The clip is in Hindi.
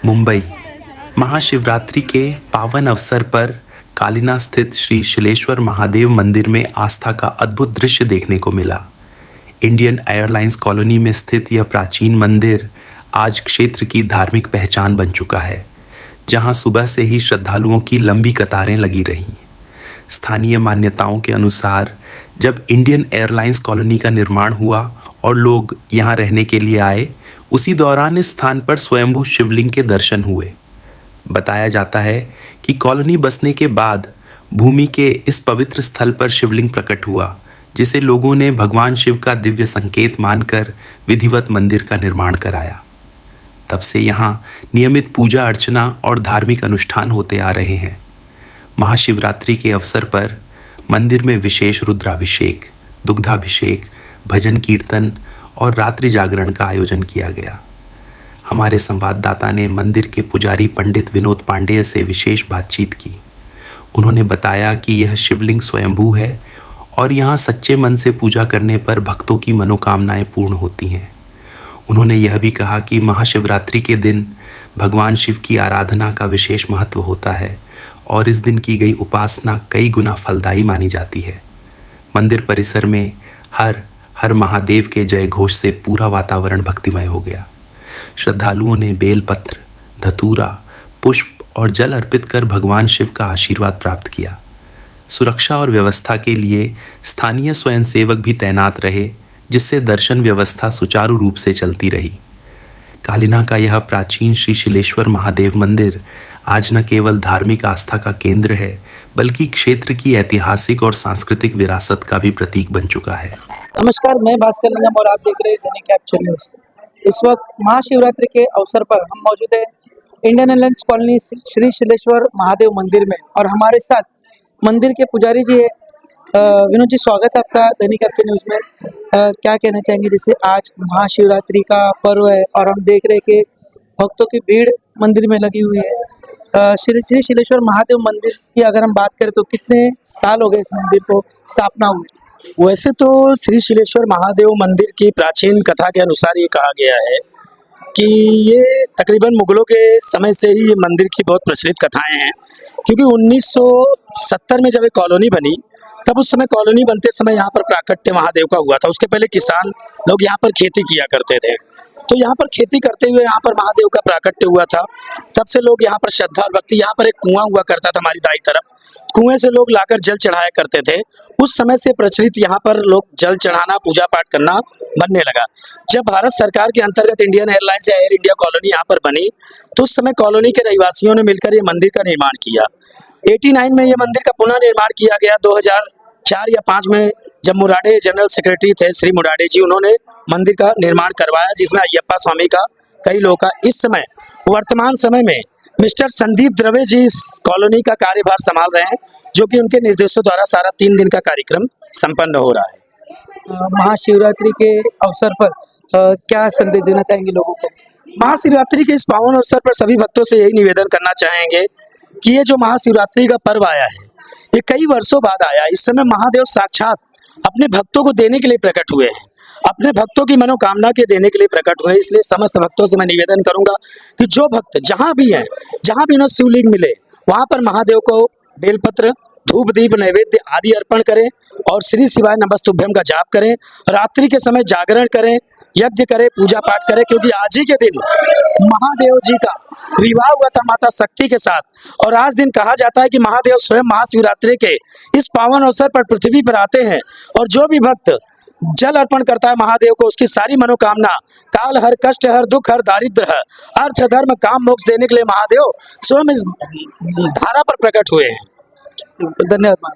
मुंबई महाशिवरात्रि के पावन अवसर पर कालीना स्थित श्री शिलेश्वर महादेव मंदिर में आस्था का अद्भुत दृश्य देखने को मिला। इंडियन एयरलाइंस कॉलोनी में स्थित यह प्राचीन मंदिर आज क्षेत्र की धार्मिक पहचान बन चुका है, जहां सुबह से ही श्रद्धालुओं की लंबी कतारें लगी रहीं। स्थानीय मान्यताओं के अनुसार जब इंडियन एयरलाइंस कॉलोनी का निर्माण हुआ और लोग यहां रहने के लिए आए, उसी दौरान इस स्थान पर स्वयंभू शिवलिंग के दर्शन हुए। बताया जाता है कि कॉलोनी बसने के बाद भूमि के इस पवित्र स्थल पर शिवलिंग प्रकट हुआ, जिसे लोगों ने भगवान शिव का दिव्य संकेत मानकर विधिवत मंदिर का निर्माण कराया। तब से यहाँ नियमित पूजा अर्चना और धार्मिक अनुष्ठान होते आ रहे हैं। महाशिवरात्रि के अवसर पर मंदिर में विशेष रुद्राभिषेक, दुग्धाभिषेक, भजन कीर्तन और रात्रि जागरण का आयोजन किया गया। हमारे संवाददाता ने मंदिर के पुजारी पंडित विनोद पांडेय से विशेष बातचीत की। उन्होंने बताया कि यह शिवलिंग स्वयंभू है और यहाँ सच्चे मन से पूजा करने पर भक्तों की मनोकामनाएं पूर्ण होती हैं। उन्होंने यह भी कहा कि महाशिवरात्रि के दिन भगवान शिव की आराधना का विशेष महत्व होता है और इस दिन की गई उपासना कई गुना फलदायी मानी जाती है। मंदिर परिसर में हर हर महादेव के जय घोष से पूरा वातावरण भक्तिमय हो गया। श्रद्धालुओं ने बेलपत्र, धतूरा, पुष्प और जल अर्पित कर भगवान शिव का आशीर्वाद प्राप्त किया। सुरक्षा और व्यवस्था के लिए स्थानीय स्वयंसेवक भी तैनात रहे, जिससे दर्शन व्यवस्था सुचारू रूप से चलती रही। कालीना का यह प्राचीन श्री शिलेश्वर महादेव मंदिर आज न केवल धार्मिक आस्था का केंद्र है, बल्कि क्षेत्र की ऐतिहासिक और सांस्कृतिक विरासत का भी प्रतीक बन चुका है। नमस्कार, मैं भास्कर निगम और आप देख रहे हैं दैनिक कैप्चर न्यूज़। इस वक्त महाशिवरात्रि के अवसर पर हम मौजूद हैं Indian airlines colony Shri Shileshwar Mahadev मंदिर में और हमारे साथ मंदिर के पुजारी जी है। विनोद जी, स्वागत है आपका दैनिक कैप्चर न्यूज़ में। क्या कहना चाहेंगे, जैसे आज महाशिवरात्रि का पर्व है और हम देख रहे हैं कि भक्तों की भीड़ मंदिर में लगी हुई है। श्री शिलेश्वर महादेव मंदिर की अगर हम बात करें तो कितने साल हो गए इस मंदिर को स्थापना हुई? वैसे तो श्री शिलेश्वर महादेव मंदिर की प्राचीन कथा के अनुसार ये कहा गया है कि ये तकरीबन मुगलों के समय से ही ये मंदिर की बहुत प्रचलित कथाएं हैं, क्योंकि 1970 में जब ये कॉलोनी बनी तब उस समय कॉलोनी बनते समय यहाँ पर प्राकट्य महादेव का हुआ था। उसके पहले किसान लोग यहाँ पर खेती किया करते थे, तो यहाँ पर खेती करते हुए यहाँ पर महादेव का प्राकट्य हुआ था। तब से लोग यहाँ पर श्रद्धा और भक्ति, यहाँ पर एक कुआं हुआ करता था हमारी दाई तरफ, कुएं से लोग लाकर जल चढ़ाया करते थे। उस समय से प्रचलित यहाँ पर लोग जल चढ़ाना, पूजा पाठ करना बनने लगा। जब भारत सरकार के अंतर्गत इंडियन एयरलाइंस या एयर इंडिया कॉलोनी यहाँ पर बनी तो उस समय कॉलोनी के रहिवासियों ने मिलकर ये मंदिर का निर्माण किया। 89 में ये मंदिर का पुनः निर्माण किया गया। 2004 या 5 में जब मुराडे जनरल सेक्रेटरी थे श्री मुराडे जी, उन्होंने मंदिर का निर्माण करवाया, जिसमें अयप्पा स्वामी का, कई लोगों का। इस समय वर्तमान समय में मिस्टर संदीप द्रवे जी इस कॉलोनी का कार्यभार संभाल रहे हैं, जो कि उनके निर्देशों द्वारा सारा 3 दिन का कार्यक्रम संपन्न हो रहा है। महाशिवरात्रि के अवसर पर क्या संदेश देना चाहेंगे लोगों को? महाशिवरात्रि के इस पावन अवसर पर सभी भक्तों से यही निवेदन करना चाहेंगे कि ये जो महाशिवरात्रि का पर्व आया है, ये कई वर्षों बाद आया। इस समय महादेव साक्षात अपने भक्तों को देने के लिए प्रकट हुए हैं, अपने भक्तों की मनोकामना के देने के लिए प्रकट हुए। इसलिए समस्त भक्तों से मैं निवेदन करूंगा कि जो भक्त जहां भी हैं, जहां भी उन्हें शिवलिंग मिले, वहां पर महादेव को बेलपत्र, धूप दीप नैवेद्य आदि अर्पण करें और श्री शिवाय नमस्तुभ्यम का जाप करें। रात्रि के समय जागरण करें, यज्ञ करें, पूजा पाठ करें, क्योंकि आज ही के दिन महादेव जी का विवाह हुआ था माता शक्ति के साथ। और आज दिन कहा जाता है कि महादेव स्वयं महाशिवरात्रि के इस पावन अवसर पर पृथ्वी पर आते हैं और जो भी भक्त जल अर्पण करता है महादेव को, उसकी सारी मनोकामना, काल हर, कष्ट हर, दुख हर, दारिद्र हर, अर्थ धर्म काम मोक्ष देने के लिए महादेव स्वयं इस धारा पर प्रकट हुए हैं। धन्यवाद।